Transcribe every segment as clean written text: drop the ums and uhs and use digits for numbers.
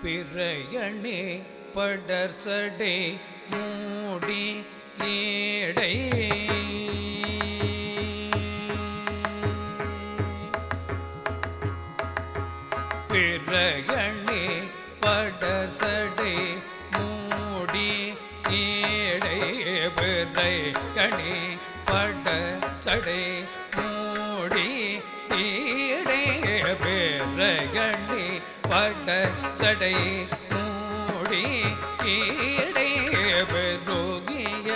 பிறையணி படர்சடை மூடி ஏடை பிறையணி படர்சடை மூடி ஏடை பிறையணி படர்சடை மூடி ஏடை பிறையணி படர்சடை மூடி ஏடை பெருகிய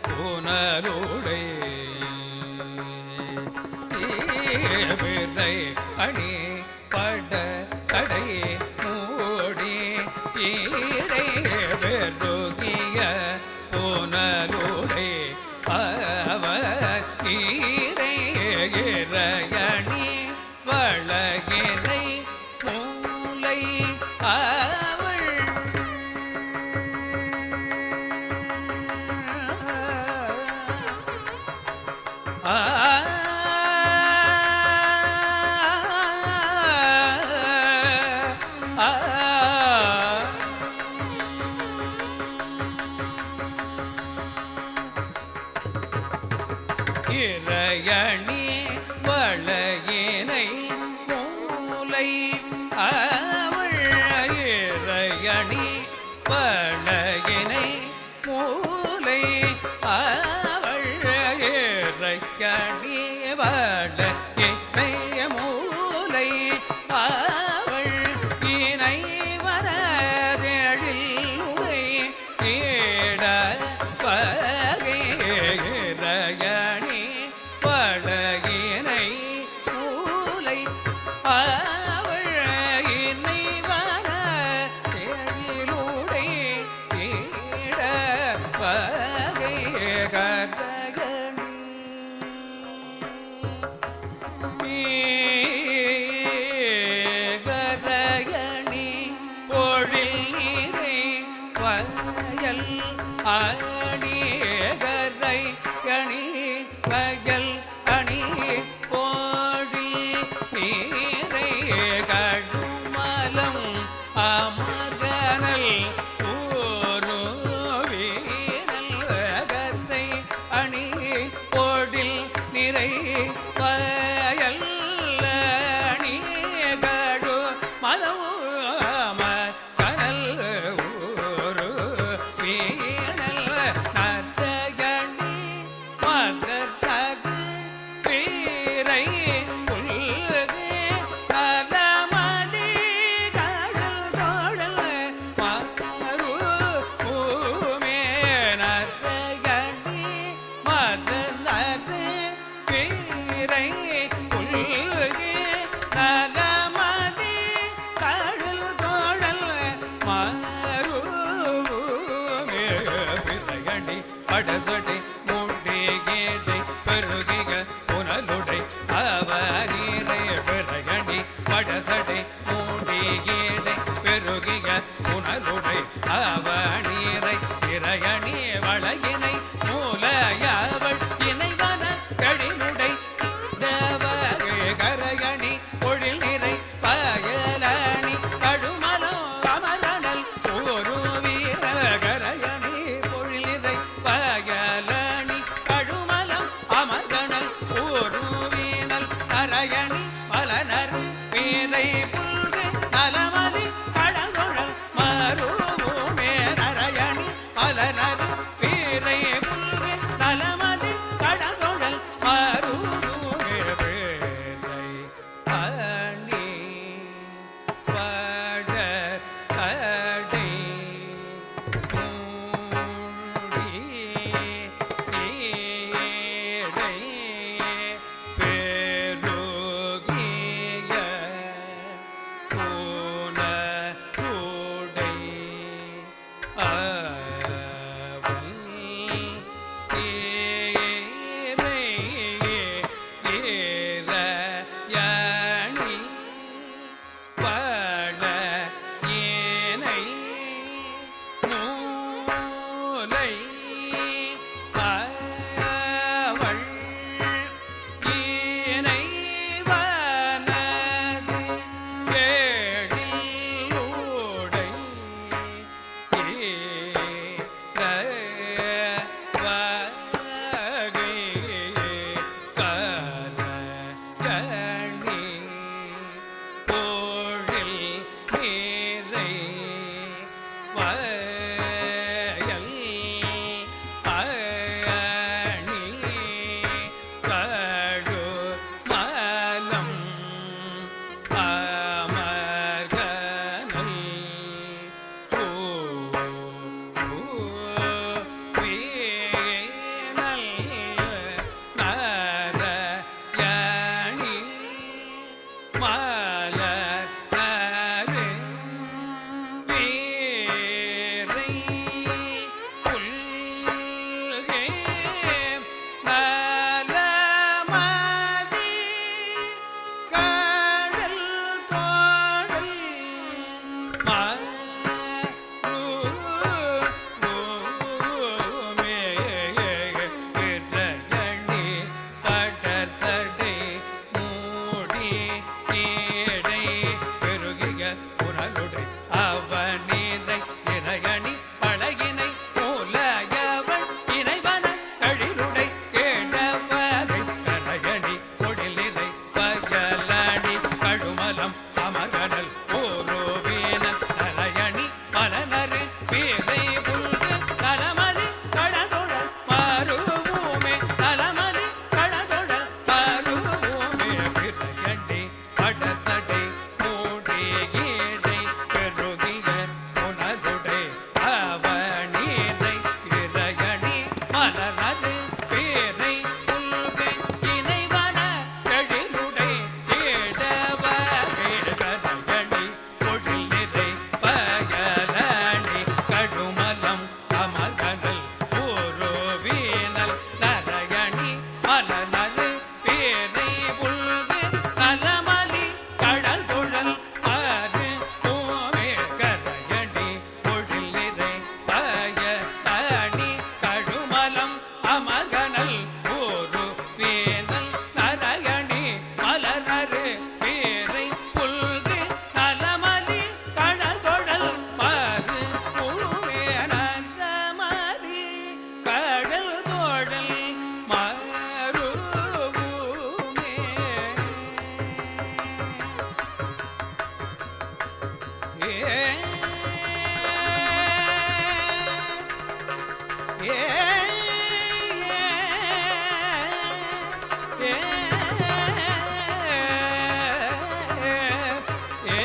புனலுடை பிறை அணி பட சடை மூடி ஈடை பெருகிய புனலுடை அவர் ஈரை இறையணி வளகினை மூலை அவள் இறையணி வளையினை மூலை அவள் இறையணி வளையினை மூலை அவள் இறையணி வளையினை மூலை அவள் இணை வரதெழில் உடை கேட பகை இறையணி வளையினை மூலை அவள் இணை வரதெழிலுடை கேட பகை கரயணி பொழில் நீரை வயல் அணி கரை அணி வயல் அணி பொழில் நீரை கடுமலம் அமர்கனல் ஊரு வீரல் கரை அணி பொழில் நிறை வயல் அணி கடு மலம் கனல் ஊரு வீணல் நற்றகணி மதத்தரு வீரை புல்கு நலமலி கடல் தோழல் மறு பூமே நற்றகணி மதத்தரு வீரை புல்கு நலமலி கடல் தோழல் மறு பூமே பிறையணி படசடை மூடி கேடை பெருகிக புனலுடை அவரீரை பிறையணி படசடை மூடி கேடை பெருகிக புனலுடை அவனீரை இறையணி வளையினை மூலையவள் இணைவன கழினுடை கரையணி பொழில் நிறை பயலணி கடுமலோ அமரனல் ஒரு வீர கரையணி பொழில் நிறை பயலணி கடுமலம் அமர்கனல் ஒரு வீணல் கரையணி மலனரு வீரை புல்கு நலமலி கடல்குழல் மறுபூமே நரையணி மலனரு அவனீரை இறையணி பழகினை மூலையவள் இறைவன கழிலுடை ஏழவகை கரையணி பொழிலிறை வயலணி கழுமலம் அமர்கடல் ஓரோவேனல் நரையணி மலனரு வீரை புல்கு நலமலி கடதொடல் மறுபூமே நலமலி கடதொடல் மறுபூமே விரையண்டி படசடை மூடி ஈடை பெருகிய புனதுடை அவனீரை இறையணி மலனரு வீரை புல்கு இணைவன கழிலுடை ஏழவகை கரையணி பொழிலிறை வயலணி கடுமலம் அமர்கடல் ஓரோவேனல் நரையணி மலனரு வீரை புல்கு நலமலி கடல் துழல் ஆறு பூமே கரையணி பொழிலிறை வயலணி கடுமலம் அமர்கடல் ஓரோவேனல் நரையணி மலனரு வீரை புல்கு நலமலி கடல் தொழல் மாறு பூவே நலமலி கடல் தொழல் மறுபூமே. ஏ ஏ ஏ ஏ